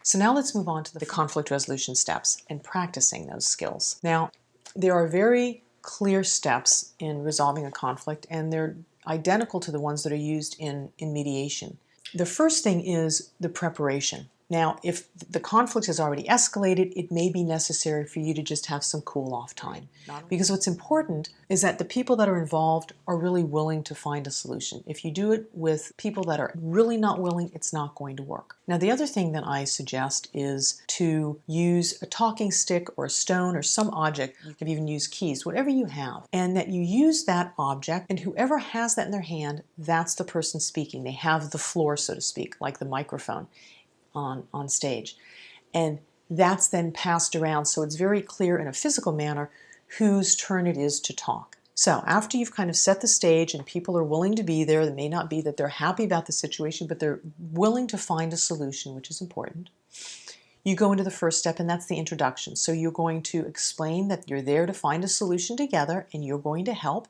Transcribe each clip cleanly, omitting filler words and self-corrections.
So now let's move on to the conflict resolution steps and practicing those skills. Now, there are very clear steps in resolving a conflict, and they're identical to the ones that are used in mediation. The first thing is the preparation. Now, if the conflict has already escalated, it may be necessary for you to just have some cool-off time. Because what's important is that the people that are involved are really willing to find a solution. If you do it with people that are really not willing, it's not going to work. Now, the other thing that I suggest is to use a talking stick or a stone or some object. You can even use keys, whatever you have, and that you use that object, and whoever has that in their hand, that's the person speaking. They have the floor, so to speak, like the microphone on stage. And that's then passed around, so it's very clear in a physical manner whose turn it is to talk. So after you've kind of set the stage and people are willing to be there, it may not be that they're happy about the situation, but they're willing to find a solution, which is important. You go into the first step, and that's the introduction. So you're going to explain that you're there to find a solution together and you're going to help,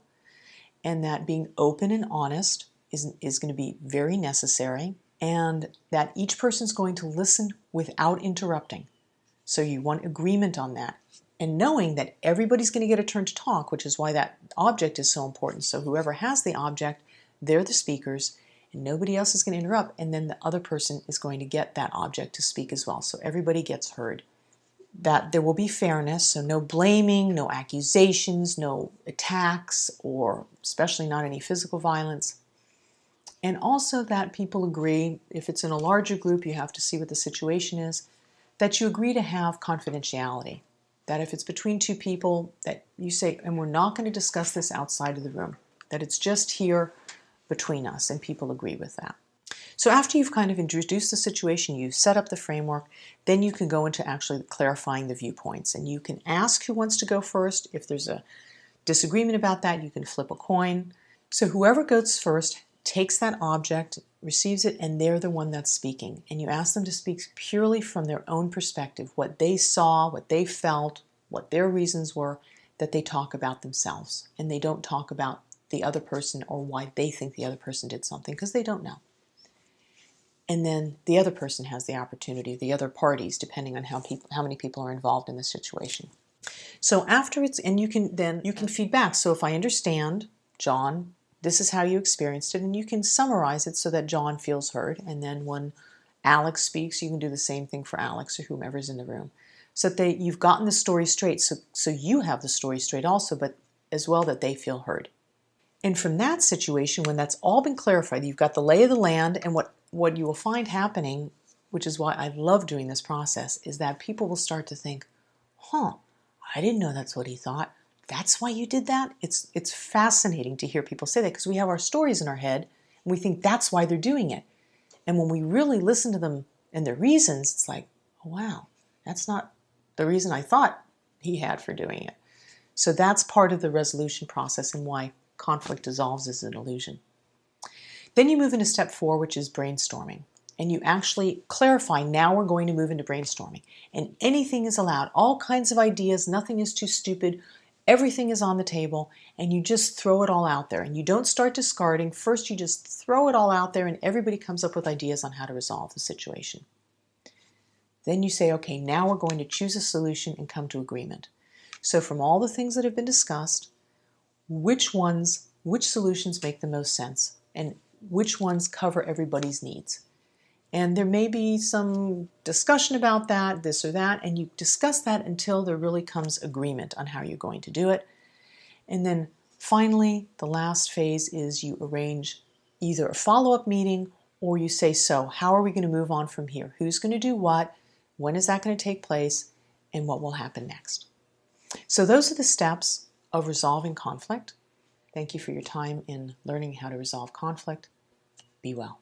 and that being open and honest is going to be very necessary, and that each person's going to listen without interrupting. So you want agreement on that. And knowing that everybody's going to get a turn to talk, which is why that object is so important. So whoever has the object, they're the speakers, and nobody else is going to interrupt, and then the other person is going to get that object to speak as well. So everybody gets heard. That there will be fairness, so no blaming, no accusations, no attacks, or especially not any physical violence. And also that people agree, if it's in a larger group, you have to see what the situation is, that you agree to have confidentiality. That if it's between two people, that you say, and we're not going to discuss this outside of the room, that it's just here between us, and people agree with that. So after you've kind of introduced the situation, you've set up the framework, then you can go into actually clarifying the viewpoints. And you can ask who wants to go first. If there's a disagreement about that, you can flip a coin. So whoever goes first takes that object, receives it, and they're the one that's speaking. And you ask them to speak purely from their own perspective, what they saw, what they felt, what their reasons were, that they talk about themselves. And they don't talk about the other person or why they think the other person did something, because they don't know. And then the other person has the opportunity, the other parties, depending on how many people are involved in the situation. So after it's, and you can feed back. So if I understand, John, this is how you experienced it, and you can summarize it so that John feels heard. And then when Alex speaks, you can do the same thing for Alex or whomever's in the room. So that you've gotten the story straight, so you have the story straight also, but as well that they feel heard. And from that situation, when that's all been clarified, you've got the lay of the land, and what you will find happening, which is why I love doing this process, is that people will start to think, I didn't know that's what he thought. That's why you did that? It's fascinating to hear people say that, because we have our stories in our head and we think that's why they're doing it. And when we really listen to them and their reasons, it's like, oh, wow, that's not the reason I thought he had for doing it. So that's part of the resolution process and why conflict dissolves as an illusion. Then you move into step 4, which is brainstorming. And you actually clarify, now we're going to move into brainstorming. And anything is allowed, all kinds of ideas, nothing is too stupid. Everything is on the table, and you just throw it all out there. And you don't start discarding. First, you just throw it all out there, and everybody comes up with ideas on how to resolve the situation. Then you say, okay, now we're going to choose a solution and come to agreement. So from all the things that have been discussed, which solutions make the most sense, and which ones cover everybody's needs? And there may be some discussion about that, this or that, and you discuss that until there really comes agreement on how you're going to do it. And then finally, the last phase is you arrange either a follow-up meeting, or you say, so how are we going to move on from here? Who's going to do what? When is that going to take place? And what will happen next? So those are the steps of resolving conflict. Thank you for your time in learning how to resolve conflict. Be well.